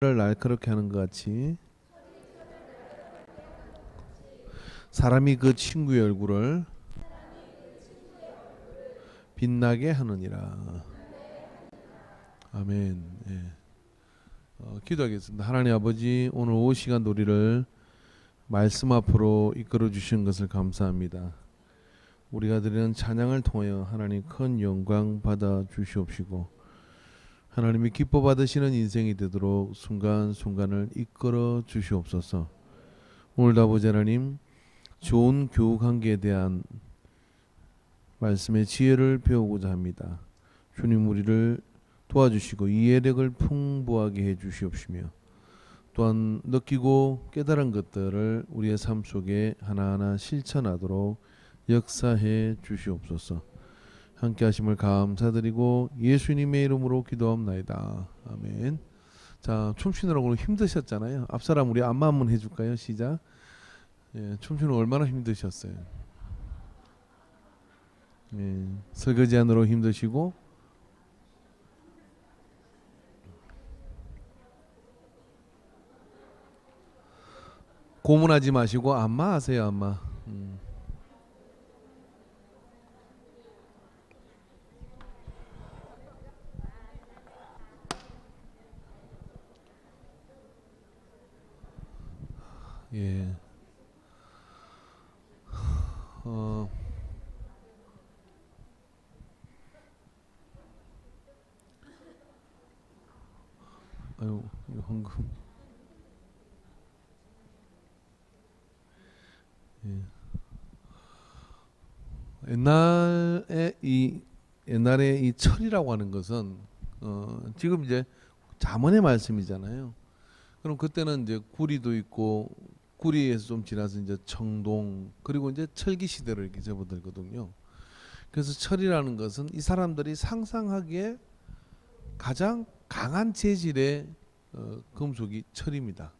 를 날카롭게 하는 것 같이 사람이 그 친구의 얼굴을 빛나게 하느니라. 아멘. 예. 기도하겠습니다. 하나님 아버지, 오늘 오후 시간 우리를 말씀 앞으로 이끌어 주신 것을 감사합니다. 우리가 드리는 찬양을 통하여 하나님 큰 영광 받아 주시옵시고, 하나님이 기뻐 받으시는 인생이 되도록 순간순간을 이끌어 주시옵소서. 오늘도 아버지 하나님, 좋은 교우 관계에 대한 말씀의 지혜를 배우고자 합니다. 주님, 우리를 도와주시고 이해력을 풍부하게 해 주시옵시며, 또한 느끼고 깨달은 것들을 우리의 삶 속에 하나하나 실천하도록 역사해 주시옵소서. 함께 하심을 감사드리고 예수님의 이름으로 기도합나이다. 아멘. 자, 춤추느라고 힘드셨잖아요. 앞사람 우리 안마 한번 해줄까요? 시작. 예, 춤추는 얼마나 힘드셨어요. 예, 설거지하느라 힘드시고, 고문하지 마시고 안마 하세요. 안마. 예. 아유, 이거 황금. 예. 옛날에 이 철이라고 하는 것은 지금 이제 잠언의 말씀이잖아요. 그럼 그때는 이제 구리도 있고, 구리에서 좀 지나서 이제 청동, 그리고 이제 철기 시대로 이렇게 접어들거든요. 그래서 철이라는 것은 이 사람들이 상상하기에 가장 강한 재질의 금속이 철입니다.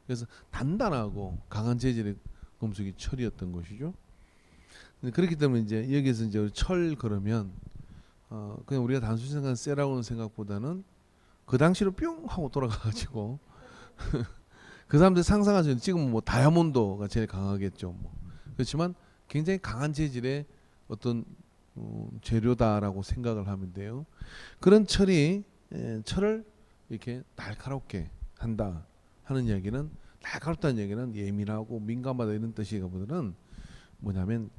그래서 단단하고 강한 재질의 금속이 철이었던 것이죠. 그렇기 때문에 이제 여기서 이제 철 그러면 그냥 우리가 단순히 생각하는 쇠라고는 생각보다는 그 당시로 뿅 하고 돌아가가지고 그 사람들 상상하시는 지금 뭐 다이아몬드가 제일 강하겠죠. 뭐. 그렇지만 굉장히 강한 재질의 어떤 재료다라고 생각을 하면 돼요. 그런 철을 이렇게 날카롭게 한다 하는 이야기는, 날카롭다는 얘기는 예민하고 민감하다 이런 뜻이거든요. 뭐냐면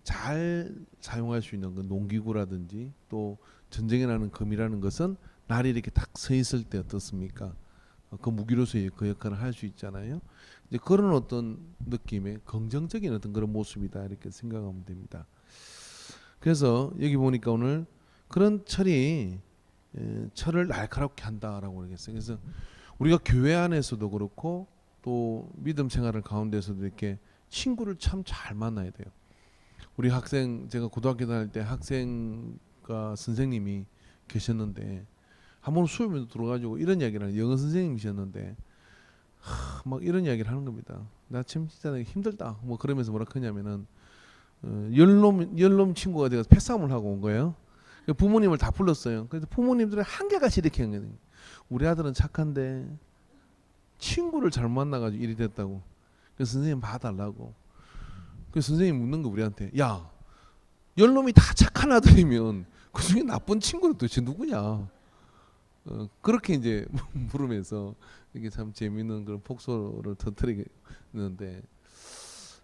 잘 사용할 수 있는 그 농기구라든지 또 전쟁에 나는 금이라는 것은 날이 이렇게 딱 서 있을 때 어떻습니까? 그 무기로서 그 역할을 할 수 있잖아요. 이제 그런 어떤 느낌의 긍정적인 어떤 그런 모습이다 이렇게 생각하면 됩니다. 그래서 여기 보니까 오늘 그런 철을 날카롭게 한다라고 그러겠어요. 그래서 우리가 교회 안에서도 그렇고 또 믿음 생활을 가운데서도 이렇게 친구를 참 잘 만나야 돼요. 우리 학생, 제가 고등학교 다닐 때 학생과 선생님이 계셨는데 한번 수업에 들어가지고 이런 이야기를 영어 선생님이셨는데 막 이런 이야기를 하는 겁니다. 나 지금 진짜 힘들다. 뭐 그러면서 뭐라 하냐면은 열놈 친구가 돼서 패싸움을 하고 온 거예요. 부모님을 다 불렀어요. 그래서 부모님들은 한결같이 이렇게 한 거예요. 우리 아들은 착한데 친구를 잘못 만나가지고 일이 됐다고. 그래서 선생님 봐달라고. 그래서 선생님 묻는 거 우리한테, 야, 열놈이 다 착한 아들이면 그 중에 나쁜 친구는 도대체 누구냐? 그렇게 이제 물으면서 이게 참 재미있는 그런 폭소를 터뜨리는데,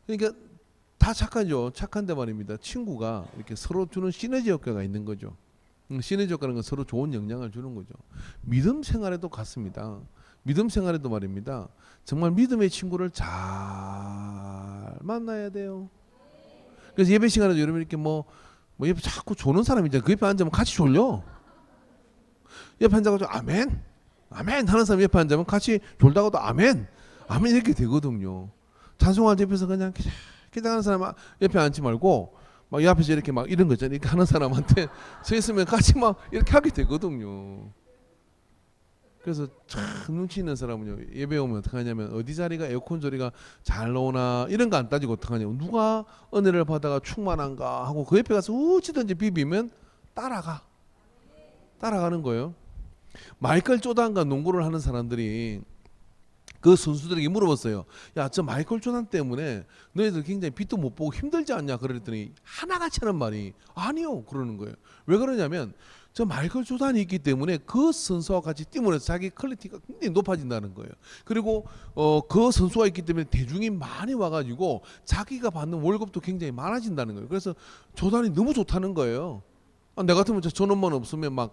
그러니까 다 착하죠. 착한데 말입니다. 친구가 이렇게 서로 주는 시너지 효과가 있는 거죠. 시너지 효과는 건 서로 좋은 영향을 주는 거죠. 믿음 생활에도 같습니다. 믿음 생활에도 말입니다. 정말 믿음의 친구를 잘 만나야 돼요. 그래서 예배 시간에도 여러분 이렇게 뭐 옆에 자꾸 조는 사람 있잖아요. 그 옆에 앉으면 같이 졸려. 옆에 앉아가지고 아멘, 아멘 하는 사람 옆에 앉으면 같이 졸다가도 아멘, 아멘 이렇게 되거든요. 찬송할 때 옆에서 그냥 기다하는 사람 옆에 앉지 말고 막 옆에서 이렇게 막 이런 거 있잖아요. 이렇게 하는 사람한테 서 있으면 같이 막 이렇게 하게 되거든요. 그래서 참 눈치 있는 사람은요, 예배 오면 어떻게 하냐면 어디 자리가 에어컨 소리가 잘 나오나 이런 거 안 따지고 어떻게 하냐면 누가 은혜를 받아가 충만한가 하고 그 옆에 가서 어찌든지 비비면 따라가는 거예요. 마이클 조단과 농구를 하는 사람들이 그 선수들에게 물어봤어요. 야, 저 마이클 조단 때문에 너희들 굉장히 빛도 못 보고 힘들지 않냐? 그랬더니 하나같이 하는 말이 아니요 그러는 거예요. 왜 그러냐면 저 마이클 조단이 있기 때문에 그 선수와 같이 뛰면서 자기 퀄리티가 굉장히 높아진다는 거예요. 그리고 그 선수가 있기 때문에 대중이 많이 와가지고 자기가 받는 월급도 굉장히 많아진다는 거예요. 그래서 조단이 너무 좋다는 거예요. 내 같으면 저놈만 없으면 막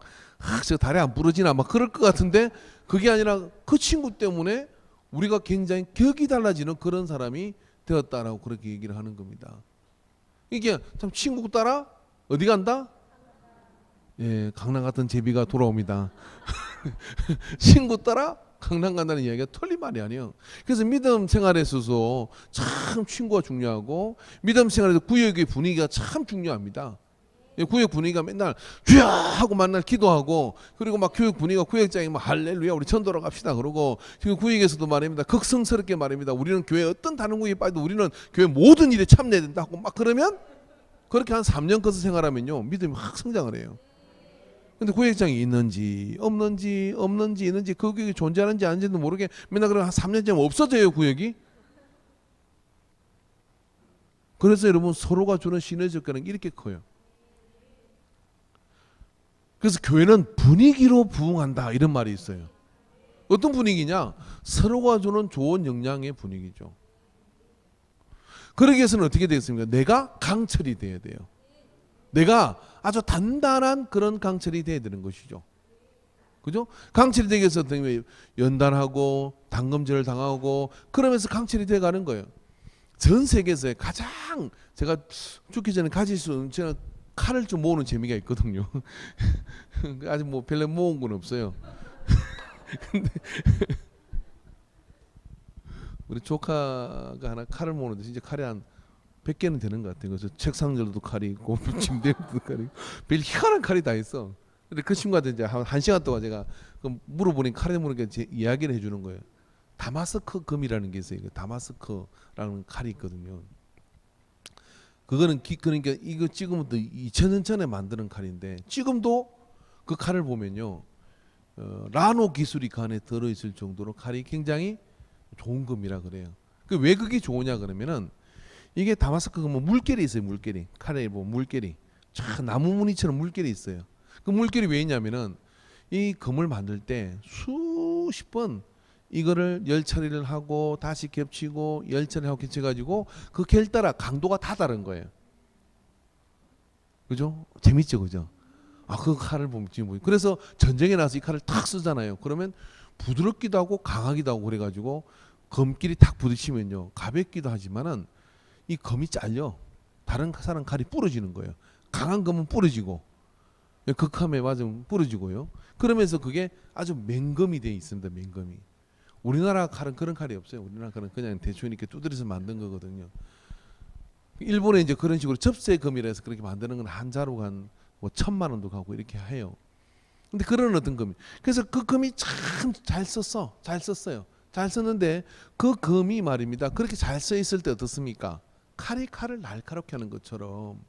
저 다리 안 부러지나 막 그럴 것 같은데 그게 아니라 그 친구 때문에 우리가 굉장히 격이 달라지는 그런 사람이 되었다라고 그렇게 얘기를 하는 겁니다. 이게 참 친구 따라 어디 간다? 예, 강남 같은 제비가 돌아옵니다. 친구 따라 강남 간다는 이야기가 틀린 말이 아니에요. 그래서 믿음 생활에 있어서 참 친구가 중요하고 믿음 생활에서 구역의 분위기가 참 중요합니다. 구역 분위기가 맨날 주야 하고 만날 기도하고 그리고 막 교육 분위기가 구역장이 막 할렐루야 우리 전 돌아갑시다 그러고 지금 구역에서도 말입니다. 극성스럽게 말입니다. 우리는 교회 어떤 다른 구역에 빠져도 우리는 교회 모든 일에 참여해야 된다 하고 막 그러면 그렇게 한 3년 거서 생활하면요 믿음이 확 성장을 해요. 근데 구역장이 있는지 있는지 그 구역이 존재하는지 아닌지도 모르게 맨날 그러면 한 3년쯤 없어져요 구역이. 그래서 여러분 서로가 주는 시너지 효과는 이렇게 커요. 그래서 교회는 분위기로 부흥한다 이런 말이 있어요. 어떤 분위기냐? 서로가 주는 좋은 영향의 분위기죠. 그러기 위해서는 어떻게 되겠습니까? 내가 강철이 돼야 돼요. 내가 아주 단단한 그런 강철이 돼야 되는 것이죠. 그죠? 강철이 되기 위해서 연단하고 당금질을 당하고 그러면서 강철이 돼 가는 거예요. 전 세계에서 가장 제가 죽기 전에 가질 수 있는 저는 칼을 좀 모으는 재미가 있거든요. 아직 뭐 별로 모은 건 없어요. 근데 우리 조카가 하나 칼을 모으는데 진짜 칼이 한 100개는 되는 것 같아요. 그래서 책상들도 칼이 있고 침대도 칼이 있고 별 희한한 칼이 다 있어. 근데 그 친구한테 이제 한 시간 동안 제가 물어보니 칼에 물으니까 이야기를 해주는 거예요. 다마스크 금이라는 게 있어요. 다마스크라는 칼이 있거든요. 그거는 그러니까 이거 지금부터 2000년 전에 만드는 칼인데 지금도 그 칼을 보면요 라노 기술이 그 안에 들어있을 정도로 칼이 굉장히 좋은 금이라 그래요. 왜 그게 좋으냐 그러면은 이게 다마스크 금은 물결이 있어요. 물결이 칼에 보면 물결이 쫙 나무 무늬처럼 물결이 있어요. 그 물결이 왜 있냐면은 이 금을 만들 때 수십 번 이거를 열 처리를 하고 다시 겹치고 열 처리하고 겹쳐가지고 그 결 따라 강도가 다 다른 거예요. 그죠? 재밌죠, 그죠? 그 칼을 보면 지금 그래서 전쟁에 나서 이 칼을 탁 쓰잖아요. 그러면 부드럽기도 하고 강하기도 하고 그래가지고 검끼리 탁 부딪히면요 가볍기도 하지만은 이 검이 잘려 다른 사람 칼이 부러지는 거예요. 강한 검은 부러지고 극함에 맞으면 부러지고요. 그러면서 그게 아주 맹검이 돼 있습니다. 맹검이. 우리나라 칼은 그런 칼이 없어요. 우리나라 칼은 그냥 대충 이렇게 두드려서 만든 거거든요. 일본에 이제 그런 식으로 접세금이라 해서 그렇게 만드는 건 한 자루가 한 뭐 1000만 원도 가고 이렇게 해요. 근데 그런 어떤 금이. 그래서 그 금이 참 잘 썼어. 잘 썼어요. 잘 썼는데 그 금이 말입니다. 그렇게 잘 써 있을 때 어떻습니까? 칼이 칼을 날카롭게 하는 것처럼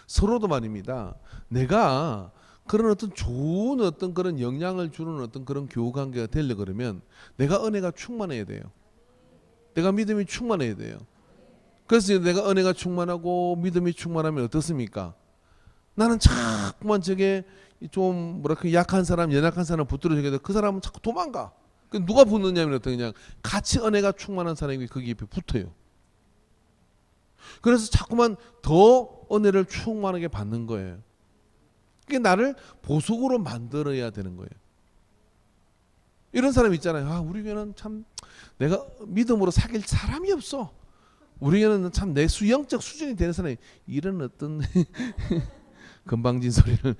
서로도 말입니다. 내가 그런 어떤 좋은 어떤 그런 영향을 주는 어떤 그런 교우 관계가 되려 그러면 내가 은혜가 충만해야 돼요. 내가 믿음이 충만해야 돼요. 그래서 내가 은혜가 충만하고 믿음이 충만하면 어떻습니까? 나는 자꾸만 저게 좀 뭐랄까 약한 사람, 연약한 사람 붙들어주게 돼. 그 사람은 자꾸 도망가. 누가 붙느냐면 어떤 그냥 같이 은혜가 충만한 사람이 거기 옆에 붙어요. 그래서 자꾸만 더 은혜를 충만하게 받는 거예요. 그게 나를 보석으로 만들어야 되는 거예요. 이런 사람 있잖아요. 우리 교회는 참 내가 믿음으로 사귈 사람이 없어. 우리 교회는 참 내 수영적 수준이 되는 사람이 이런 어떤 건방진 소리를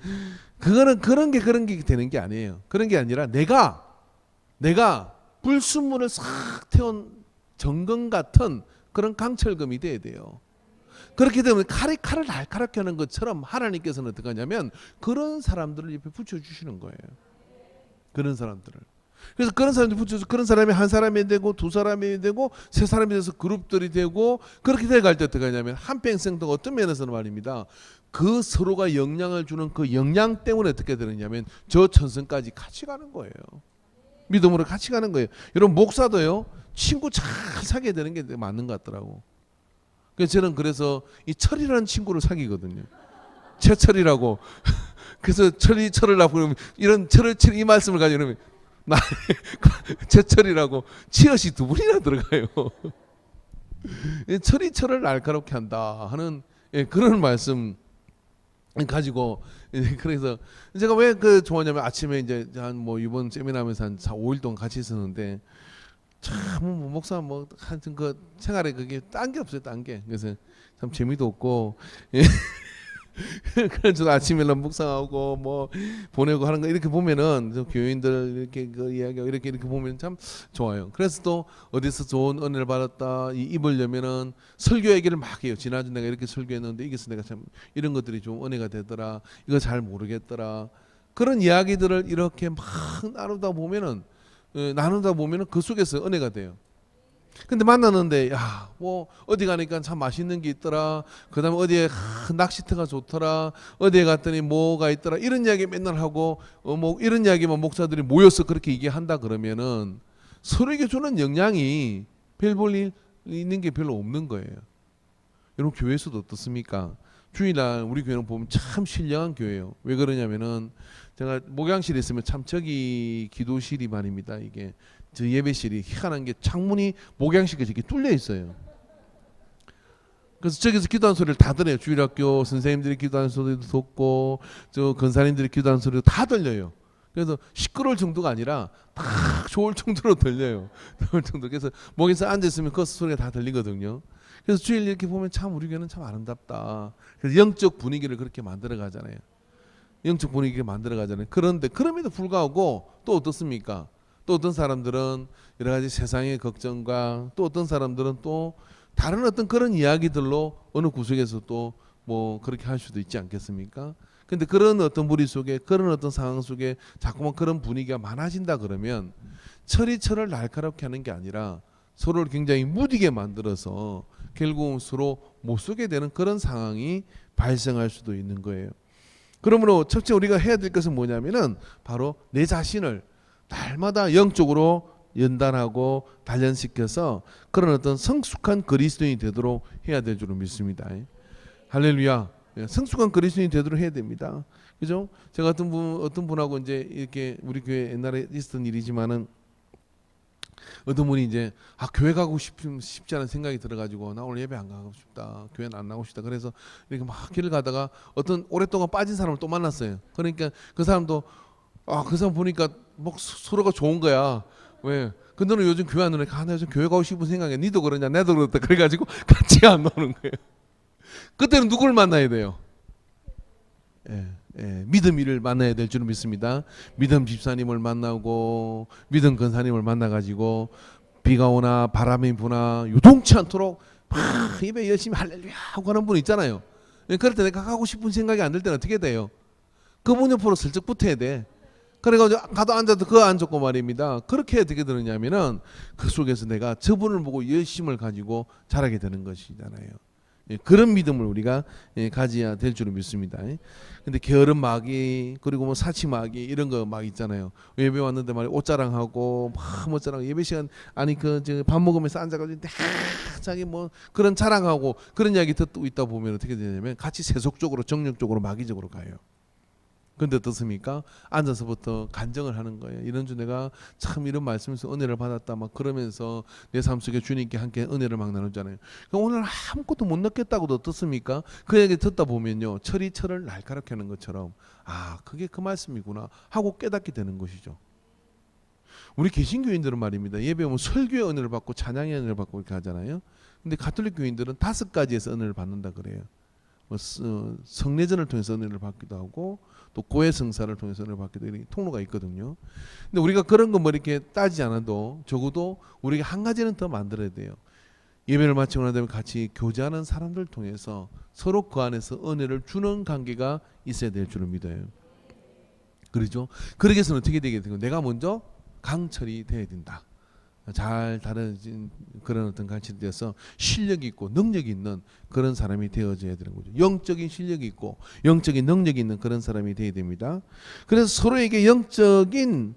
그거는 그런 게 되는 게 아니에요. 그런 게 아니라 내가 불순물을 싹 태운 정금 같은 그런 강철금이 돼야 돼요. 그렇게 되면 칼을 날카롭게 하는 것처럼 하나님께서는 어떻게 하냐면 그런 사람들을 옆에 붙여주시는 거예요. 그런 사람들을. 그래서 그런 사람들 붙여서 그런 사람이 한 사람이 되고 두 사람이 되고 세 사람이 돼서 그룹들이 되고 그렇게 돼갈 때 어떻게 하냐면 한평생 동안 어떤 면에서는 말입니다. 그 서로가 영향을 주는 그 영향 때문에 어떻게 되느냐면 저 천성까지 같이 가는 거예요. 믿음으로 같이 가는 거예요. 여러분 목사도요. 친구 잘 사귀어야 되는 게 맞는 것 같더라고. 그래서 저는 그래서 이 철이라는 친구를 사귀거든요. 최철이라고. 그래서 철을 낳고 그러면 이런 철을 이 말씀을 가지고 그러면 나 제철이라고 치엇이 두 분이나 들어가요. 철이 철을 날카롭게 한다 하는 그런 말씀 가지고 그래서 제가 왜 그 좋아하냐면 아침에 이제 한 뭐 이번 세미나하면서 한 5일 동안 같이 있었는데 참 목사 뭐 하여튼 그 생활에 그게 딴 게 없어요, 딴 게. 그래서 참 재미도 없고 그래서 아침에 묵상하고 뭐 보내고 하는 거 이렇게 보면은 교인들 이렇게 그 이야기하고 이렇게 보면 참 좋아요. 그래서 또 어디서 좋은 은혜를 받았다 입으려면은 설교 얘기를 막 해요. 지난주 내가 이렇게 설교했는데 이게서 내가 참 이런 것들이 좀 은혜가 되더라. 이거 잘 모르겠더라. 그런 이야기들을 이렇게 막 나누다 보면은 그 속에서 은혜가 돼요. 근데 만났는데 야 뭐 어디 가니까 참 맛있는 게 있더라. 그다음에 어디에 낚시터가 좋더라. 어디에 갔더니 뭐가 있더라. 이런 이야기 맨날 하고 뭐 이런 이야기만 목사들이 모여서 그렇게 얘기한다 그러면은 서로에게 주는 영향이 별 볼 있는 게 별로 없는 거예요. 여러분 교회에서도 어떻습니까? 주일날 우리 교회는 보면 참 신령한 교회예요. 왜 그러냐면은 제가 목양실에 있으면 참 저기 기도실이 말입니다. 이게 저 예배실이 희한한 게 창문이 목양실까지 이렇게 뚫려 있어요. 그래서 저기서 기도하는 소리를 다 들어요. 주일학교 선생님들이 기도하는 소리도 듣고 저 권사님들이 기도하는 소리도 다 들려요. 그래서 시끄러울 정도가 아니라 딱 좋을 정도로 들려요. 좋을 정도. 그래서 목에서 앉아 있으면 그 소리가 다 들리거든요. 그래서 주일 이렇게 보면 참 우리 교회는 참 아름답다. 그래서 영적 분위기를 그렇게 만들어 가잖아요. 영적 분위기를 만들어 가잖아요. 그런데 그럼에도 불구하고 또 어떻습니까? 또 어떤 사람들은 여러 가지 세상의 걱정과 또 어떤 사람들은 또 다른 어떤 그런 이야기들로 어느 구석에서 또 뭐 그렇게 할 수도 있지 않겠습니까? 근데 그런 어떤 무리 속에 그런 어떤 상황 속에 자꾸만 그런 분위기가 많아진다 그러면 철이 철을 날카롭게 하는 게 아니라 서로를 굉장히 무디게 만들어서 결국은 서로 못 쓰게 되는 그런 상황이 발생할 수도 있는 거예요. 그러므로 첫째 우리가 해야 될 것은 뭐냐면은 바로 내 자신을 날마다 영적으로 연단하고 단련시켜서 그런 어떤 성숙한 그리스도인이 되도록 해야 될 줄로 믿습니다. 할렐루야. 성숙한 그리스도인이 되도록 해야 됩니다. 그죠? 제가 어떤 분하고 이제 이렇게 우리 교회 옛날에 있었던 일이지만은 어떤 분이 이제 교회 가고 싶지 않은 생각이 들어가지고 나 오늘 예배 안 가고 싶다. 교회는 안 나오고 싶다. 그래서 이렇게 막 길을 가다가 어떤 오랫동안 빠진 사람을 또 만났어요. 그러니까 그 사람도 그 사람 보니까 뭐 서로가 좋은 거야. 왜? 근데 너는 요즘 교회 안 오니까 나 요즘 교회 가고 싶은 생각이야. 니도 그러냐? 나도 그렇다. 그래가지고 같이 안 노는 거예요. 그때는 누구를 만나야 돼요? 믿음이를 만나야 될 줄 믿습니다. 믿음 집사님을 만나고 믿음 권사님을 만나가지고 비가 오나 바람이 부나 유동치 않도록 막 예배 열심히 할렐루야 하고 하는 분 있잖아요. 그럴 때 내가 가고 싶은 생각이 안 들 때는 어떻게 돼요? 그분 옆으로 슬쩍 붙어야 돼. 그래가지고 가도 앉아도 그거 안 좋고 말입니다. 그렇게 어떻게 되느냐면은 그 속에서 내가 저분을 보고 열심을 가지고 자라게 되는 것이잖아요. 그런 믿음을 우리가 가져야 될 줄을 믿습니다. 근데 게으른 마귀 그리고 뭐 사치 마귀 이런 거 막 있잖아요. 예배 왔는데 말이야 옷자랑하고 막 뭐 자랑 예배 시간 아니 밥 먹으면서 앉아가지고 자기 뭐 그런 자랑하고 그런 이야기 듣고 있다 보면 어떻게 되냐면 같이 세속적으로 정력적으로 마귀적으로 가요. 근데 어떻습니까? 앉아서부터 간증을 하는 거예요. 이런 주 내가 참 이런 말씀에서 은혜를 받았다 막 그러면서 내 삶 속에 주님께 함께 은혜를 막 나누잖아요. 그럼 오늘 아무것도 못 느꼈다고도 어떻습니까? 그 얘기 듣다 보면요. 철이 철을 날카롭게 하는 것처럼 그게 그 말씀이구나 하고 깨닫게 되는 것이죠. 우리 개신교인들은 말입니다. 예배 오면 설교의 은혜를 받고 찬양의 은혜를 받고 이렇게 하잖아요. 근데 가톨릭 교인들은 5가지에서 은혜를 받는다 그래요. 성례전을 통해서 은혜를 받기도 하고 또 고해 성사를 통해서 은혜를 받기도 이렇게 통로가 있거든요. 근데 우리가 그런 거 뭐 이렇게 따지지 않아도 적어도 우리가 한 가지는 더 만들어야 돼요. 예배를 마치고 나면 같이 교제하는 사람들 통해서 서로 그 안에서 은혜를 주는 관계가 있어야 될 줄을 믿어요. 그렇죠? 그러기 위해서는 어떻게 되게 되고 내가 먼저 강철이 되어야 된다. 잘 다뤄진 그런 어떤 강철이 되어서 실력이 있고 능력이 있는 그런 사람이 되어져야 되는 거죠. 영적인 실력이 있고 영적인 능력이 있는 그런 사람이 되어야 됩니다. 그래서 서로에게 영적인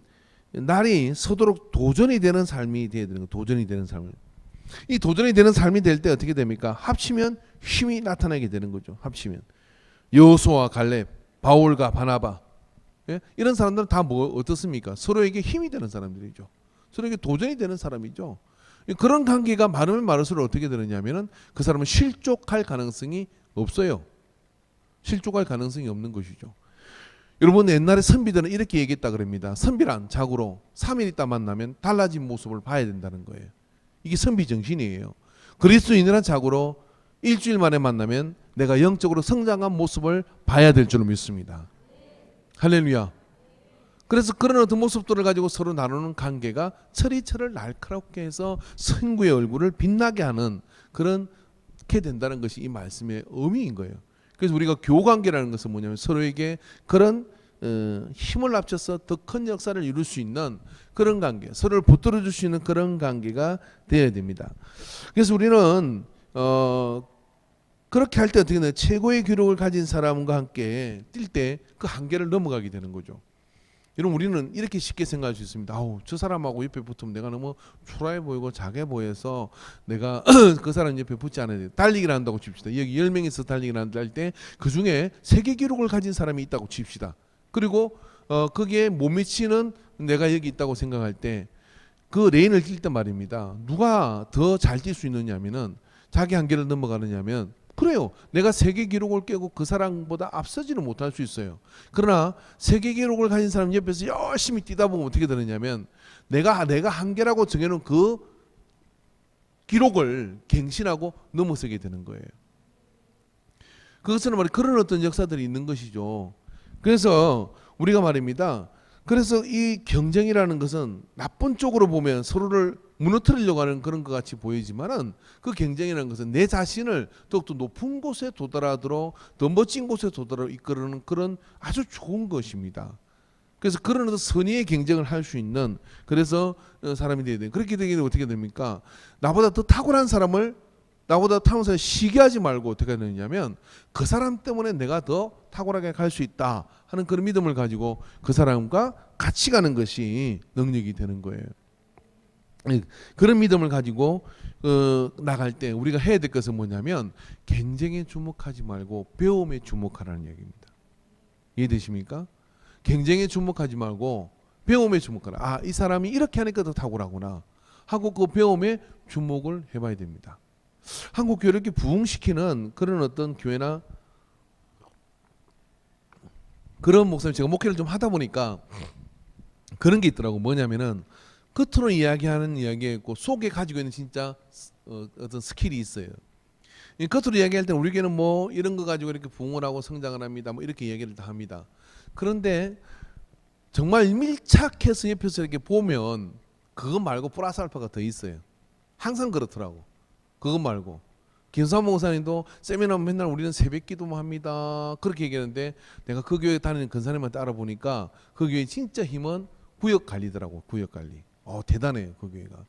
날이 서도록 도전이 되는 삶이 되어야 되는 거예요. 도전이 되는 삶을. 이 도전이 되는 삶이 될 때 어떻게 됩니까? 합치면 힘이 나타나게 되는 거죠. 합치면 여호수아와 갈렙, 바울과 바나바, 예? 이런 사람들은 다 뭐 어떻습니까? 서로에게 힘이 되는 사람들이죠. 서로에게 도전이 되는 사람이죠. 그런 관계가 많으면 많을수록 어떻게 되느냐면은 그 사람은 실족할 가능성이 없어요. 실족할 가능성이 없는 것이죠. 여러분 옛날에 선비들은 이렇게 얘기했다 그럽니다. 선비란 자고로 3일 있다 만나면 달라진 모습을 봐야 된다는 거예요. 이게 선비 정신이에요. 그리스도인이란 자고로 일주일 만에 만나면 내가 영적으로 성장한 모습을 봐야 될 줄 믿습니다. 할렐루야. 그래서 그런 어떤 모습들을 가지고 서로 나누는 관계가 철이 철을 날카롭게 해서 선구의 얼굴을 빛나게 하는 그렇게 된다는 것이 이 말씀의 의미인 거예요. 그래서 우리가 교관계라는 것은 뭐냐면 서로에게 그런 힘을 합쳐서 더 큰 역사를 이룰 수 있는 그런 관계, 서로를 붙들어 줄 수 있는 그런 관계가 되어야 됩니다. 그래서 우리는 그렇게 할 때 어떻게 되나 최고의 기록을 가진 사람과 함께 뛸 때 그 한계를 넘어가게 되는 거죠. 여러분 우리는 이렇게 쉽게 생각할 수 있습니다. 아우 저 사람하고 옆에 붙으면 내가 너무 초라해 보이고 작아 보여서 내가 그 사람 옆에 붙지 않아야 돼. 달리기를 한다고 칩시다. 여기 10명이서 달리기를 한다 할 때 그중에 세계 기록을 가진 사람이 있다고 칩시다. 그리고 거기에 못 미치는 내가 여기 있다고 생각할 때 그 레인을 뛸 때 말입니다. 누가 더 잘 뛸 수 있느냐면은 자기 한계를 넘어가느냐면 그래요. 내가 세계 기록을 깨고 그 사람보다 앞서지는 못할 수 있어요. 그러나 세계 기록을 가진 사람 옆에서 열심히 뛰다 보면 어떻게 되느냐면 내가 한계라고 정해놓은 그 기록을 갱신하고 넘어서게 되는 거예요. 그것은 말이 그런 어떤 역사들이 있는 것이죠. 그래서 우리가 말입니다. 그래서 이 경쟁이라는 것은 나쁜 쪽으로 보면 서로를 무너뜨리려고 하는 그런 것 같이 보이지만은 그 경쟁이라는 것은 내 자신을 더욱더 높은 곳에 도달하도록 더 멋진 곳에 도달하도록 이끌어는 그런 아주 좋은 것입니다. 그래서 그런 어떤 선의의 경쟁을 할 수 있는 그래서 사람이 되어야 돼요. 그렇게 되면 어떻게 됩니까? 나보다 더 탁월한 사람을 나보다 탁월한 사람을 시기하지 말고 어떻게 되느냐면 그 사람 때문에 내가 더 탁월하게 갈 수 있다 하는 그런 믿음을 가지고 그 사람과 같이 가는 것이 능력이 되는 거예요. 그런 믿음을 가지고 나갈 때 우리가 해야 될 것은 뭐냐면 경쟁에 주목하지 말고 배움에 주목하라는 얘기입니다. 이해되십니까? 경쟁에 주목하지 말고 배움에 주목하라. 아, 이 사람이 이렇게 하니까 더 탁월하구나 하고 그 배움에 주목을 해봐야 됩니다. 한국 교회를 이렇게 부흥시키는 그런 어떤 교회나 그런 목사님 제가 목회를 좀 하다 보니까 그런 게 있더라고. 뭐냐면은 겉으로 이야기하는 이야기가 있고 속에 가지고 있는 진짜 어떤 스킬이 있어요. 겉으로 이야기할 때는 우리 교회는 뭐 이런 거 가지고 이렇게 부흥을 하고 성장을 합니다. 뭐 이렇게 얘기를 다 합니다. 그런데 정말 밀착해서 옆에서 이렇게 보면 그거 말고 플러스 알파가 더 있어요. 항상 그렇더라고. 그거 말고 김삼모 목사님도 세미나 맨날 우리는 새벽 기도만 합니다. 그렇게 얘기하는데 내가 그 교회 다니는 근사님한테 알아보니까 그 교회 진짜 힘은 구역 관리더라고. 구역 관리. 대단해요. 그 교회가.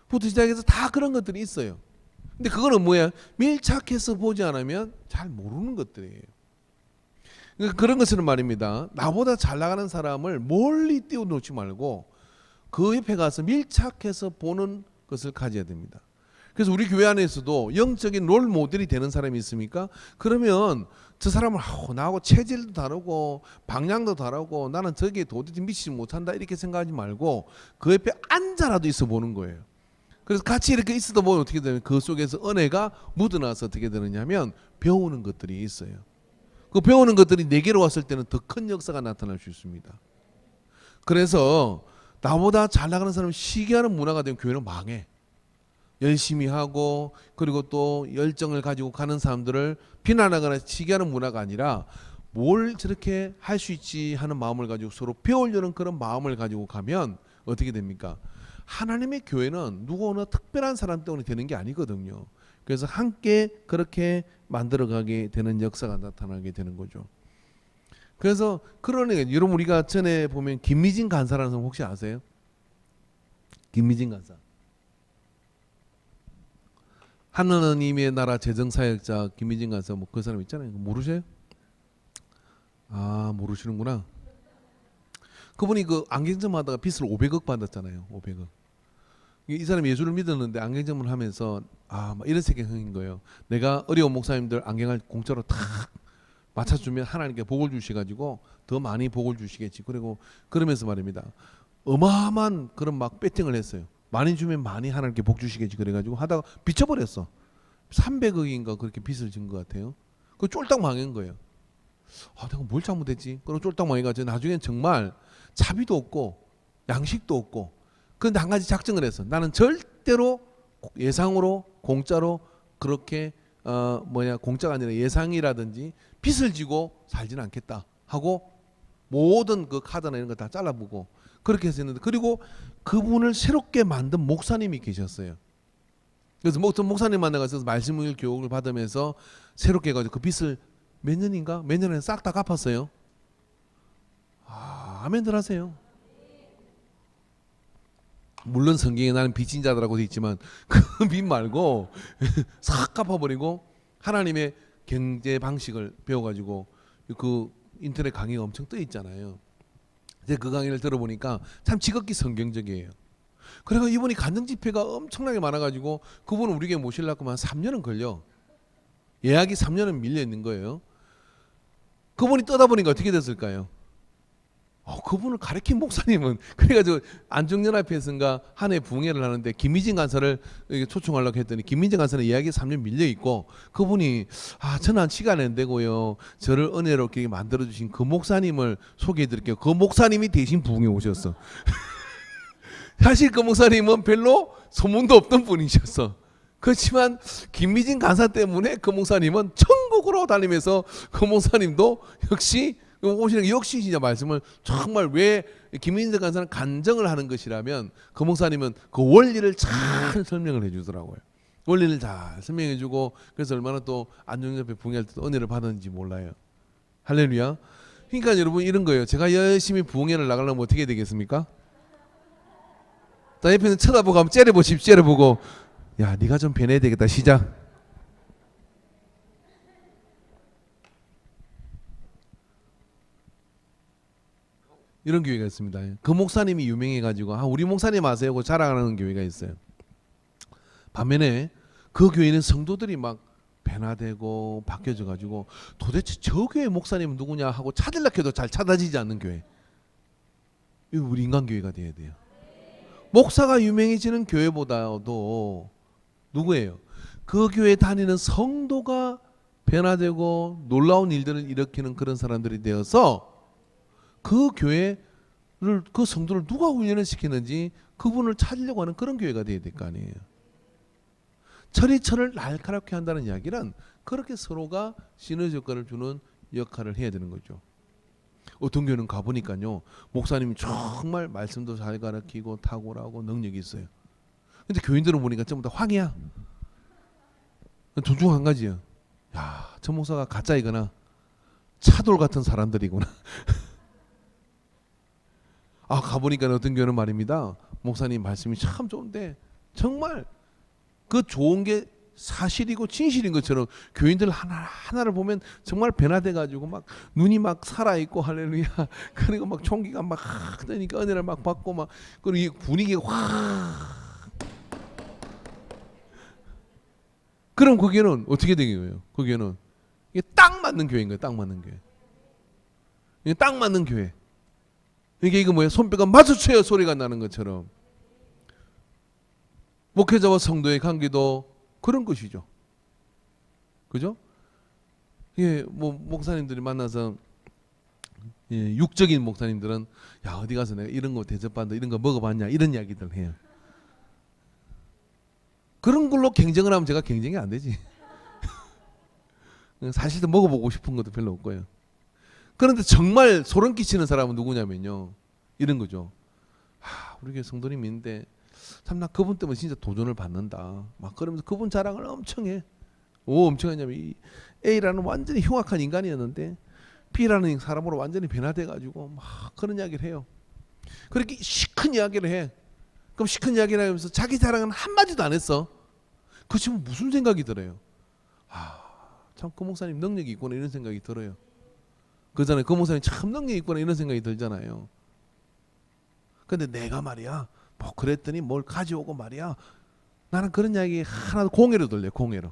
부터 시작해서 다 그런 것들이 있어요. 근데 그거는 뭐야? 밀착해서 보지 않으면 잘 모르는 것들이에요. 그러니까 그런 것은 말입니다. 나보다 잘 나가는 사람을 멀리 띄워놓지 말고 그 옆에 가서 밀착해서 보는 것을 가져야 됩니다. 그래서 우리 교회 안에서도 영적인 롤 모델이 되는 사람이 있습니까? 그러면 저 사람을 나하고 체질도 다르고 방향도 다르고 나는 저기에 도저히 미치지 못한다 이렇게 생각하지 말고 그 옆에 앉아라도 있어 보는 거예요. 그래서 같이 이렇게 있어도 보면 어떻게 되냐면 그 속에서 은혜가 묻어나서 어떻게 되느냐면 배우는 것들이 있어요. 그 배우는 것들이 내게로 왔을 때는 더 큰 역사가 나타날 수 있습니다. 그래서 나보다 잘 나가는 사람을 시기하는 문화가 되면 교회는 망해. 열심히 하고 그리고 또 열정을 가지고 가는 사람들을 비난하거나 시기하는 문화가 아니라 뭘 저렇게 할 수 있지 하는 마음을 가지고 서로 배우려는 그런 마음을 가지고 가면 어떻게 됩니까? 하나님의 교회는 누구 어느 특별한 사람 때문에 되는 게 아니거든요. 그래서 함께 그렇게 만들어가게 되는 역사가 나타나게 되는 거죠. 그래서 그러니까 여러분 우리가 전에 보면 김미진 간사라는 사람 혹시 아세요? 김미진 간사. 하느님의 나라 재정사역자 김미진 간사 뭐 그 사람 있잖아요. 모르세요? 아 모르시는구나. 그분이 그 안경점 하다가 빚을 500억 받았잖아요. 500억. 이 사람이 예수를 믿었는데 안경점을 하면서 막 이런 생각인 거예요. 내가 어려운 목사님들 안경을 공짜로 탁 맞춰주면 하나님께 복을 주셔가지고 더 많이 복을 주시겠지. 그리고 그러면서 말입니다. 어마어마한 그런 막 배팅을 했어요. 많이 주면 많이 하나님께 복 주시겠지. 그래가지고 하다가 비춰버렸어. 300억인가 그렇게 빚을 진 것 같아요. 그 쫄딱 망한 거예요. 내가 뭘 잘못했지? 그럼 쫄딱 망해가지고 나중엔 정말 자비도 없고 양식도 없고. 그런데 한 가지 작정을 했어. 나는 절대로 예상으로 공짜로 그렇게 공짜가 아니라 예상이라든지 빚을 지고 살지는 않겠다 하고 모든 그 카드나 이런 거 다 잘라보고 그렇게 했었는데, 그리고 그분을 새롭게 만든 목사님이 계셨어요. 그래서 목사님 만나가서 말씀을 교육을 받으면서 새롭게 해가지고 그 빚을 몇 년에 싹 다 갚았어요. 아멘들 하세요. 물론 성경에 나는 빚진 자들하고 돼 있지만 그 빚 말고 싹 갚아버리고 하나님의 경제 방식을 배워가지고 그 인터넷 강의가 엄청 떠 있잖아요. 이제 그 강의를 들어보니까 참 지극히 성경적이에요. 그래서 이분이 간증 집회가 엄청나게 많아가지고 그분을 우리 교회 모시려고 한 3년은 걸려. 예약이 3년은 밀려 있는 거예요. 그분이 떠다 보니까 어떻게 됐을까요? 그분을 가르친 목사님은 그래가지고 안중연합회에서인가 한 해 부흥회를 하는데 김미진 간사를 초청하려고 했더니 김미진 간사는 예약이 3년 밀려 있고, 그분이 저는 시간 안 되고요, 저를 은혜롭게 만들어 주신 그 목사님을 소개해 드릴게요. 그 목사님이 대신 부흥회 오셨어. 사실 그 목사님은 별로 소문도 없던 분이셨어. 그렇지만 김미진 간사 때문에 그 목사님은 천국으로 다니면서 그 목사님도 역시 오시는 역시 진짜 말씀을 정말 왜 김민재 간사는 간증을 하는 것이라면 그 목사님은 그 원리를 잘 설명을 해주더라고요. 원리를 잘 설명해주고, 그래서 얼마나 또 안중협회 부흥할 때도 은혜를 받았는지 몰라요. 할렐루야. 그러니까 여러분 이런 거예요. 제가 열심히 부흥회를 나가려면 어떻게 해야 되겠습니까? 자, 옆에는 쳐다보고 한번 째려보십시오. 째려보고, 야 네가 좀 변해야 되겠다. 시작. 이런 교회가 있습니다. 그 목사님이 유명해가지고 우리 목사님 아세요? 하고 자랑하는 교회가 있어요. 반면에 그 교회는 성도들이 막 변화되고 바뀌어져가지고 도대체 저 교회 목사님은 누구냐 하고 찾으려고 해도 잘 찾아지지 않는 교회. 이거 우리 인간교회가 돼야 돼요. 목사가 유명해지는 교회보다도 누구예요? 그 교회 다니는 성도가 변화되고 놀라운 일들을 일으키는 그런 사람들이 되어서 그 교회를, 그 성도를 누가 훈련을 시키는지 그분을 찾으려고 하는 그런 교회가 돼야 될 거 아니에요. 철이 날카롭게 한다는 이야기는 그렇게 서로가 시너지 효과를 주는 역할을 해야 되는 거죠. 어떤 교회는 가보니까요, 목사님이 정말 말씀도 잘 가르치고 탁월하고 능력이 있어요. 근데 교인들은 보니까 전부 다 황이야. 둘 중 한 가지예요. 야, 저 목사가 가짜이거나 차돌 같은 사람들이구나. 가보니까 어떤 교회는 말입니다. 목사님 말씀이 참 좋은데 정말 그 좋은 게 사실이고 진실인 것처럼 교인들 하나를 보면 정말 변화돼가지고 막 눈이 막 살아있고 할렐루야. 그리고 막 총기가 막 뜨니까 은혜를 막 받고 막 그리고 이 분위기가 확. 그럼 그 교회는 어떻게 되는 거예요? 그 교회는 이게 딱 맞는 교회인 거예요. 딱 맞는 교회. 이게 딱 맞는 교회. 이거 뭐예요? 손뼉가 마주쳐야 소리가 나는 것처럼 목회자와 성도의 관계도 그런 것이죠. 그죠? 뭐 목사님들이 만나서 육적인 목사님들은 야 어디 가서 내가 이런 거 대접받는다, 이런 거 먹어봤냐, 이런 이야기들 해요. 그런 걸로 경쟁을 하면 제가 경쟁이 안 되지. 사실은 먹어보고 싶은 것도 별로 없고요. 그런데 정말 소름 끼치는 사람은 누구냐면요, 이런 거죠. 우리 교회 성도님이 있는데 참 나 그분 때문에 진짜 도전을 받는다. 막 그러면서 그분 자랑을 엄청 해. 엄청 하냐면 이 A라는 완전히 흉악한 인간이었는데 B라는 사람으로 완전히 변화돼가지고 막 그런 이야기를 해요. 그렇게 시큰 이야기를 해. 그럼 시큰 이야기를 하면서 자기 자랑은 한마디도 안 했어. 그 친구 무슨 생각이 들어요? 참 그 목사님 능력이 있구나 이런 생각이 들어요. 그전에 그 목사님 참 능력이 있구나 이런 생각이 들잖아요. 근데 내가 말이야 뭐 그랬더니 뭘 가져오고 말이야, 나는 그런 이야기 하나도 공예로 들려. 공예로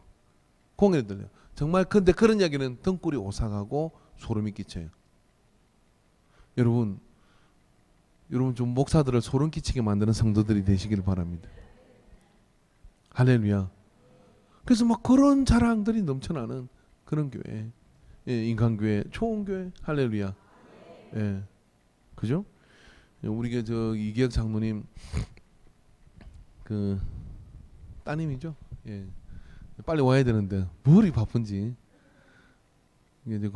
들려. 정말. 근데 그런 이야기는 등골이 오싹하고 소름이 끼쳐요. 여러분 좀 목사들을 소름 끼치게 만드는 성도들이 되시기를 바랍니다. 할렐루야. 그래서 막 그런 자랑들이 넘쳐나는 그런 교회, 예, 인간교회, 초원교회. 할렐루야. 예, 그죠? 우리 저 이기혁 장로님 그 따님이죠. 예, 빨리 와야 되는데 뭐리 바쁜지 이제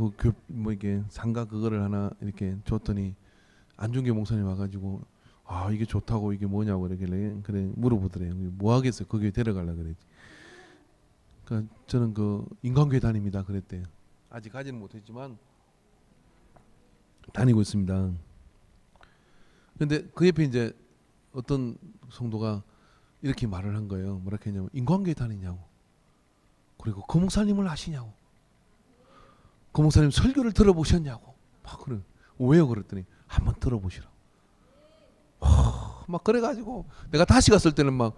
뭐 이게 상가 그거를 하나 이렇게 줬더니 안중계 목사님 와가지고 이게 좋다고 이게 뭐냐고 이러길래 그래 물어보더래요. 뭐 하겠어요? 거기에 데려가려 그랬지. 그러니까 저는 그 인간교회 다닙니다 그랬대요. 아직 가지는 못했지만 다니고 있습니다. 근데 그 옆에 이제 어떤 성도가 이렇게 말을 한 거예요. 뭐라 했냐면 인간교회 다니냐고. 그리고 그 목사님을 아시냐고. 그 목사님 설교를 들어보셨냐고. 막 그래. 왜요? 그랬더니 한번 들어보시라고. 막 그래가지고 내가 다시 갔을 때는 막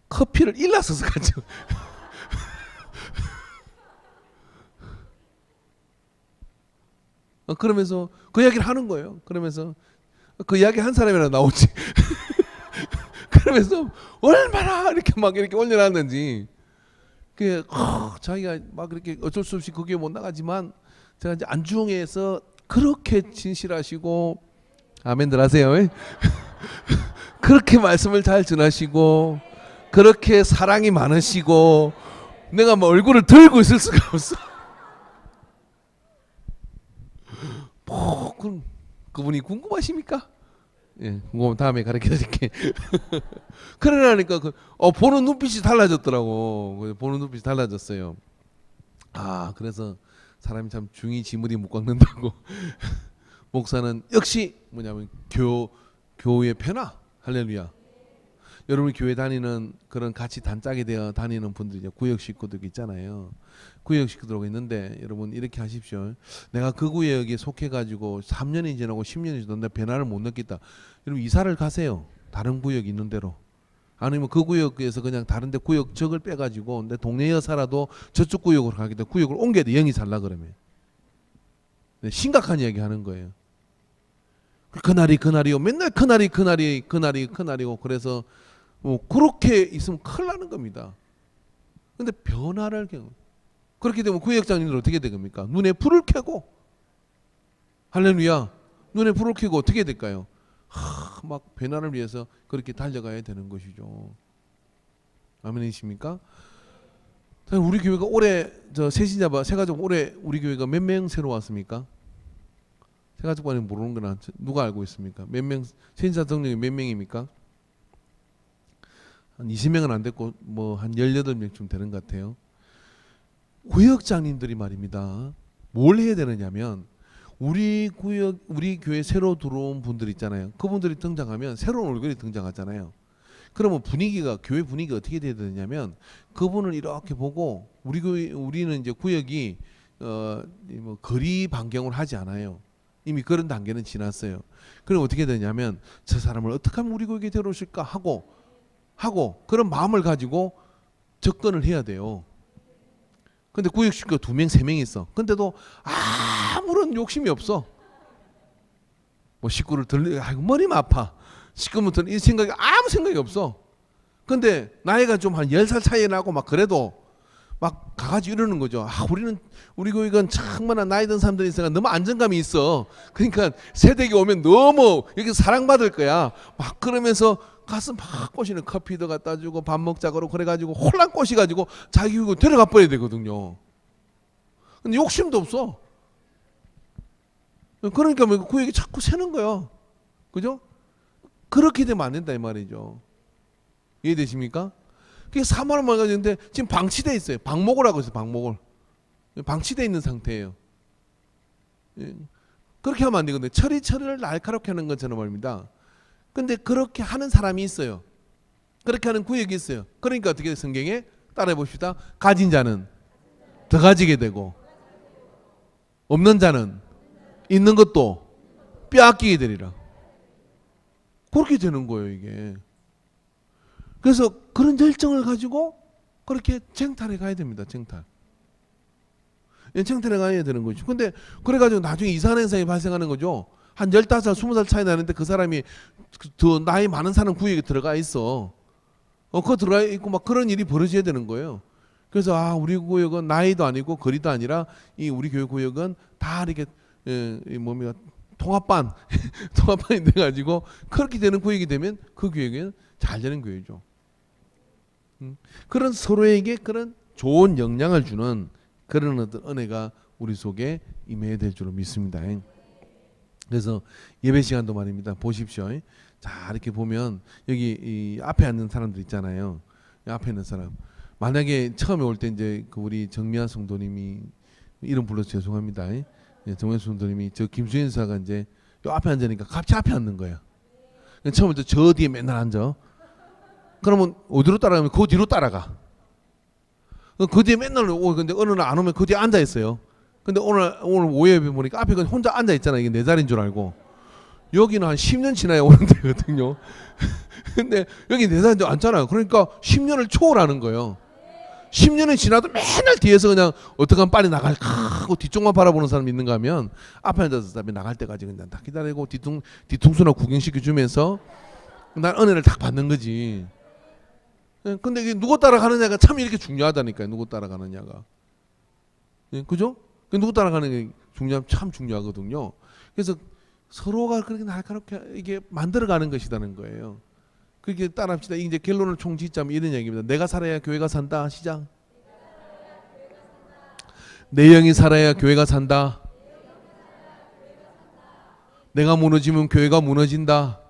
커피를 일러서서 가지고 그러면서 그 이야기를 하는 거예요. 그러면서 그 이야기 한 사람이나 나오지. 그러면서 얼마나 이렇게 막 이렇게 올려놨는지. 그 자기가 막 이렇게 어쩔 수 없이 거기에 못 나가지만 제가 이제 안중에서 그렇게 진실하시고 아멘들 하세요. 그렇게 말씀을 잘 전하시고 그렇게 사랑이 많으시고 내가 뭐 얼굴을 들고 있을 수가 없어. 뭐 그분이 궁금하십니까? 예, 궁금하면 다음에 가르쳐 드릴게. 그러니까 보는 눈빛이 달라졌더라고. 보는 눈빛이 달라졌어요. 그래서 사람이 참 중이 지물이 못 깎는다고. 목사는 역시 뭐냐면 교회 편화. 할렐루야. 여러분이 교회 다니는 그런 같이 단짝이 되어 다니는 분들이 구역 식구들 있잖아요. 구역 식구들하고 있는데 여러분 이렇게 하십시오. 내가 그 구역에 속해가지고 3년이 지나고 10년이 지났는데 변화를 못 느꼈다. 여러분 이사를 가세요. 다른 구역 있는 데로. 아니면 그 구역에서 그냥 다른 데 구역 적을 빼가지고 내 동네에 살아도 저쪽 구역으로 가기 때문에 구역을 옮겨야 돼. 영이 살라 그러면. 네, 심각한 이야기 하는 거예요. 그날이요. 맨날 그날이고 그래서 그렇게 있으면 큰일 나는 겁니다. 근데 변화를 그렇게 되면 구역장님들 어떻게 됩니까? 눈에 불을 켜고 할렐루야. 눈에 불을 켜고 어떻게 될까요? 막 변화를 위해서 그렇게 달려가야 되는 것이죠. 아멘이십니까? 우리 교회가 올해 새가족 올해 우리 교회가 몇 명 새로 왔습니까? 새가족반이 모르는 거나 누가 알고 있습니까? 몇 명 세신자 등록이 몇 명입니까? 한 20명은 안 됐고 뭐 한 18명쯤 되는 것 같아요. 구역장님들이 말입니다. 뭘 해야 되느냐면 우리 교회 새로 들어온 분들 있잖아요. 그분들이 등장하면 새로운 얼굴이 등장하잖아요. 그러면 교회 분위기가 어떻게 돼야 되냐면 그분을 이렇게 보고 우리는 이제 구역이 뭐 거리 반경을 하지 않아요. 이미 그런 단계는 지났어요. 그럼 어떻게 되냐면 저 사람을 어떻게 하면 우리 구역에 데려오실까 하고 그런 마음을 가지고 접근을 해야 돼요. 근데 구역 식구가 2명, 3명 있어. 근데도 아무런 욕심이 없어. 뭐 식구를 아이고 머리만 아파. 식구부터 이 생각이 아무 생각이 없어. 근데 나이가 좀 한 10살 차이 나고 막 그래도 막 가가지고 이러는 거죠. 우리 교회가 정말 나이 든 사람들이 있으니까 너무 안정감이 있어. 그러니까 세대기 오면 너무 이렇게 사랑받을 거야. 막 그러면서 가서 막 꼬시는 커피도 갖다 주고 밥 먹자 그러고 그래가지고 홀랑 꼬시가지고 자기 교회 데려가 버려야 되거든요. 근데 욕심도 없어. 그러니까 뭐 그 얘기 자꾸 새는 거야. 그죠? 그렇게 되면 안 된다 이 말이죠. 이해되십니까? 그게 3만 원만 가지는데 지금 방치돼 있어요. 방목을 하고 있어요. 방치돼 있는 상태예요. 그렇게 하면 안 되거든요. 처리를 날카롭게 하는 것처럼 말입니다. 근데 그렇게 하는 사람이 있어요. 그렇게 하는 구역이 있어요. 그러니까 어떻게 성경에 따라해 봅시다. 가진 자는 더 가지게 되고 없는 자는 있는 것도 빼앗기게 되리라. 그렇게 되는 거예요, 이게. 그래서 그런 열정을 가지고 그렇게 쟁탈해 가야 됩니다. 쟁탈. 쟁탈해 가야 되는 거죠. 근데 그래가지고 나중에 이상한 현상이 발생하는 거죠. 한 15살, 20살 차이 나는데 그 사람이 더 나이 많은 사람 구역에 들어가 있어. 그거 들어가 있고 막 그런 일이 벌어져야 되는 거예요. 그래서 우리 구역은 나이도 아니고 거리도 아니라 이 우리 교회 구역은 다 이렇게 뭡니까 통합반 통합반이 돼가지고 그렇게 되는 구역이 되면 그 구역은 잘 되는 교회죠. 그런 서로에게 그런 좋은 영향을 주는 그런 어떤 은혜가 우리 속에 임해야 될 줄로 믿습니다. 그래서 예배 시간도 말입니다. 보십시오. 자 이렇게 보면 여기 이 앞에 앉는 사람들 있잖아요. 앞에 있는 사람. 만약에 처음에 올 때 이제 그 우리 정미아 성도님이 이름 불러서 죄송합니다. 정미아 성도님이 저 김수현 사가 이제 요 앞에 앉으니까 갑자기 앞에 앉는 거예요. 처음부터 저 뒤에 맨날 앉아. 그러면 어디로 따라가면 그 뒤로 따라가. 그 뒤에 맨날 오고 근데 어느 날 안 오면 그 뒤에 앉아 있어요. 근데 오늘 오후에 보니까 앞에 혼자 앉아 있잖아요. 이게 내 자리인 줄 알고. 여기는 한 10년 지나야 오는 데거든요. 근데 여기 내 자리인 줄 앉잖아요. 그러니까 10년을 초월하는 거예요. 10년이 지나도 맨날 뒤에서 그냥 어떻게 하면 빨리 나갈까 하고 뒤쪽만 바라보는 사람이 있는가 하면 앞에 앉아서 사람이 나갈 때까지 그냥 다 기다리고 뒤통수나 구경시켜주면서 난 은혜를 딱 받는 거지. 근데 이게 누구 따라가느냐가 참 이렇게 중요하다니까요. 누구 따라가느냐가. 그죠? 누구 따라가는 게 참 중요하거든요. 그래서 서로가 그렇게 날카롭게 이게 만들어가는 것이라는 거예요. 그렇게 따라합시다. 이제 결론을 총짓자면 이런 얘기입니다. 내가 살아야 교회가 산다. 시작. 내 영이 살아야 교회가 산다. 내가 무너지면 교회가 무너진다.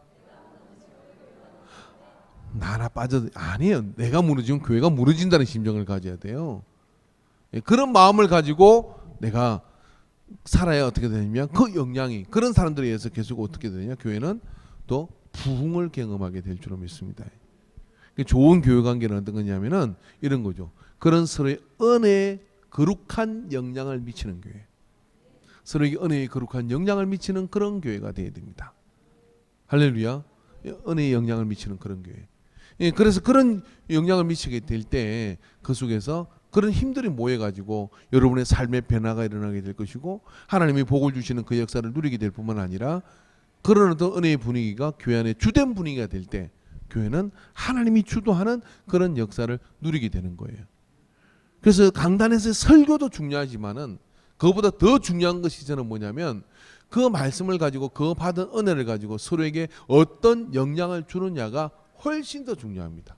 나 하나 빠져도 아니에요. 내가 무너지면 교회가 무너진다는 심정을 가져야 돼요. 그런 마음을 가지고 내가 살아야 어떻게 되냐면 그 영향이 그런 사람들에 의해서 계속 어떻게 되냐 교회는 또 부흥을 경험하게 될 줄로 믿습니다. 좋은 교회 관계는 어떤 거냐면은 이런 거죠. 그런 서로의 은혜에 거룩한 영향을 미치는 교회. 서로에게 은혜에 거룩한 영향을 미치는 그런 교회가 되어야 됩니다. 할렐루야. 은혜의 영향을 미치는 그런 교회. 그래서 그런 영향을 미치게 될 때 그 속에서 그런 힘들이 모여가지고 여러분의 삶의 변화가 일어나게 될 것이고 하나님이 복을 주시는 그 역사를 누리게 될 뿐만 아니라 그런 어떤 은혜의 분위기가 교회 안에 주된 분위기가 될 때 교회는 하나님이 주도하는 그런 역사를 누리게 되는 거예요. 그래서 강단에서 설교도 중요하지만은 그것보다 더 중요한 것이 저는 뭐냐면 그 말씀을 가지고 그 받은 은혜를 가지고 서로에게 어떤 영향을 주느냐가 훨씬 더 중요합니다.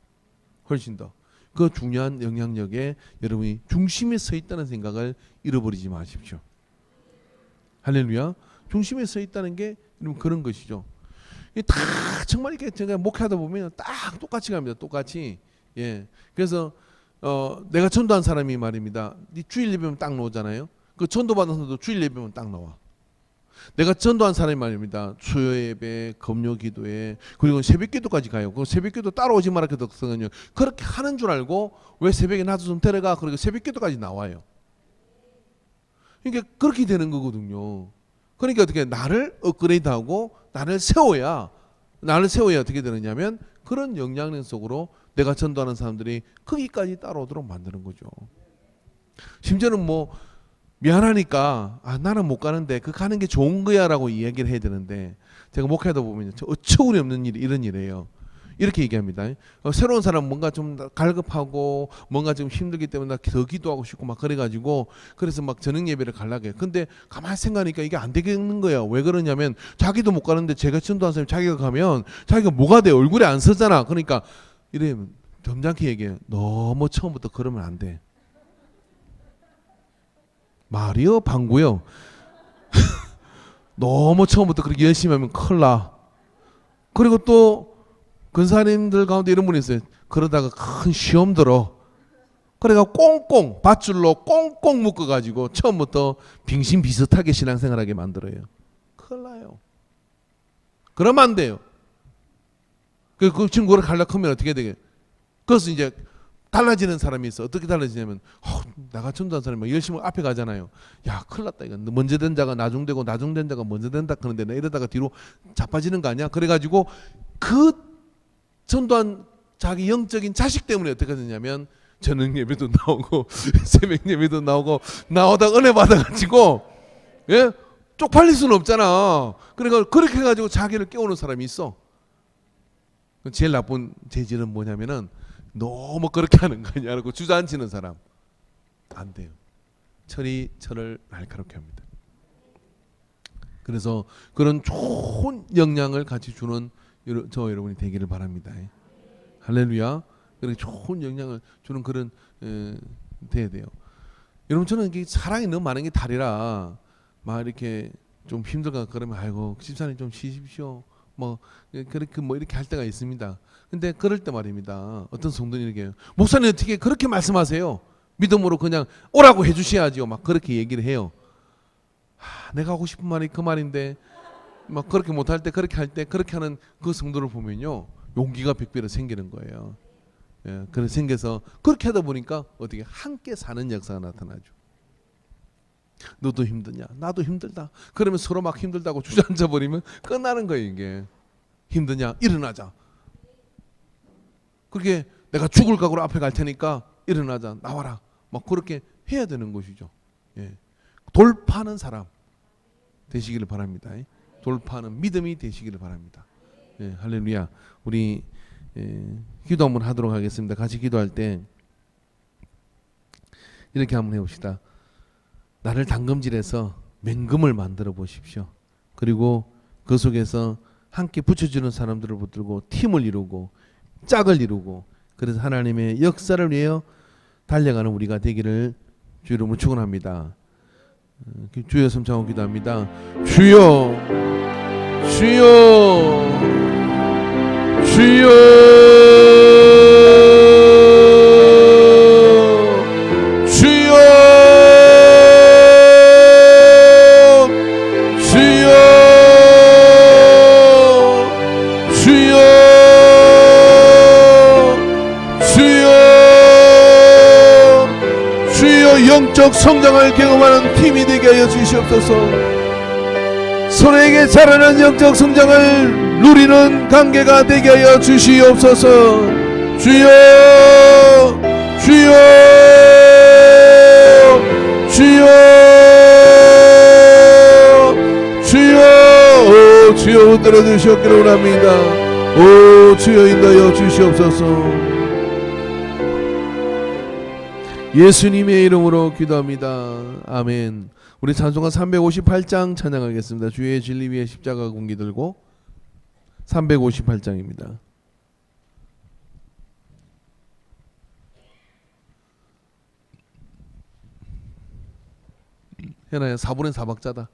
훨씬 더. 그 중요한 영향력에 여러분이 중심에 서 있다는 생각을 잃어버리지 마십시오. 할렐루야. 중심에 서 있다는 게 그런 것이죠. 다 정말 이렇게 제가 목회하다 보면 딱 똑같이 갑니다. 똑같이. 예. 그래서 내가 전도한 사람이 말입니다. 주일 예배면 딱 나오잖아요. 그 전도받은 사람도 주일 예배면 딱 나와. 내가 전도한 사람이 말입니다. 수요 예배, 금요 기도회, 그리고 새벽 기도까지 가요. 그 새벽 기도 따라오지 마라 그랬거든요. 그렇게 하는 줄 알고 왜 새벽에 나도 좀 데려가? 그리고 새벽 기도까지 나와요. 그러니까 그렇게 되는 거거든요. 그러니까 어떻게 나를 업그레이드하고 나를 세워야 어떻게 되느냐면 그런 영향력 속으로 내가 전도하는 사람들이 거기까지 따라오도록 만드는 거죠. 심지어는 뭐 미안하니까 나는 못 가는데 그 가는 게 좋은 거야라고 이야기를 해야 되는데 제가 목회하다 보면 어처구니 없는 일 이런 일이에요. 이렇게 얘기합니다. 새로운 사람 뭔가 좀 갈급하고 뭔가 좀 힘들기 때문에 더 기도하고 싶고 막 그래가지고 그래서 막 저녁 예배를 가려고 해요. 근데 가만히 생각하니까 이게 안 되겠는 거야. 왜 그러냐면 자기도 못 가는데 제가 전도한 사람이 자기가 가면 자기가 뭐가 돼? 얼굴에 안 서잖아. 그러니까 이러면 점잖게 얘기해요. 너무 처음부터 그러면 안 돼. 말이요? 방구요? 너무 처음부터 그렇게 열심히 하면 큰일 나. 그리고 또 근사님들 가운데 이런 분이 있어요. 그러다가 큰 시험 들어. 그래가 꽁꽁 밧줄로 꽁꽁 묶어가지고 처음부터 빙신 비슷하게 신앙생활하게 만들어요. 큰일 나요. 그러면 안 돼요. 그 친구를 가려고 하면 어떻게 되게 그래서 이제 달라지는 사람이 있어. 어떻게 달라지냐면 내가 전도한 사람이 막 열심히 앞에 가잖아요. 야 큰일 났다 이거. 먼저 된 자가 나중되고 나중된 자가 먼저 된다 그런데 나 이러다가 뒤로 자빠지는 거 아니야? 그래가지고 그 전도한 자기 영적인 자식 때문에 어떻게 되냐면 저녁 예배도 나오고 새벽 예배도 나오고 나오다 은혜 받아가지고 예? 쪽팔릴 수는 없잖아. 그러니까 그렇게 해가지고 자기를 깨우는 사람이 있어. 제일 나쁜 재질은 뭐냐면은 너무 그렇게 하는 거 아니야 라고 주저앉히는 사람. 안 돼요. 철이 철을 날카롭게 합니다. 그래서 그런 좋은 영향을 같이 주는 저 여러분이 되기를 바랍니다. 할렐루야. 그렇게 좋은 영향을 주는 그런 돼야 돼요. 여러분 저는 이게 사랑이 너무 많은 게 다리라 막 이렇게 좀 힘들까 그러면 아이고 집사님 좀 쉬십시오. 뭐 그렇게 뭐 이렇게 할 때가 있습니다. 근데 그럴 때 말입니다. 어떤 성도는 이렇게 해요. 목사님 어떻게 그렇게 말씀하세요? 믿음으로 그냥 오라고 해주셔야지요. 막 그렇게 얘기를 해요. 내가 하고 싶은 말이 그 말인데 막 그렇게 못할 때 그렇게 할 때 그렇게 하는 그 성도를 보면요 용기가 100배로 생기는 거예요. 예, 그래서 생겨서 그렇게 하다 보니까 어떻게 함께 사는 역사가 나타나죠. 너도 힘드냐? 나도 힘들다. 그러면 서로 막 힘들다고 주저앉아 버리면 끝나는 거예요. 이게 힘드냐? 일어나자. 그렇게 내가 죽을 각오로 앞에 갈 테니까 일어나자. 나와라. 막 그렇게 해야 되는 것이죠. 예. 돌파하는 사람 되시기를 바랍니다. 돌파하는 믿음이 되시기를 바랍니다. 예, 할렐루야. 우리 기도 한번 하도록 하겠습니다. 같이 기도할 때 이렇게 한번 해봅시다. 나를 당금질해서 맹금을 만들어 보십시오. 그리고 그 속에서 함께 붙여주는 사람들을 붙들고 팀을 이루고 짝을 이루고 그래서 하나님의 역사를 위하여 달려가는 우리가 되기를 주 이름으로 축원합니다. 주여 섬창하고 기도합니다. 주여 주여 주여 주여 주여 주여 주여 주여 영적 성장을 경험하는 팀이 되게 하여 주시옵소서. 서로에게 자라는 영적 성장을 누리는 관계가 되게 하여 주시옵소서. 주여 주여 주여 주여 주여 흔들어 주시옵기를 원합니다. 오 주여 인도하여 주시옵소서. 예수님의 이름으로 기도합니다. 아멘. 우리 찬송가 358장 찬양하겠습니다. 주의 진리 위에 십자가 군기 들고 358장입니다. 현아야 4분의 4박자다.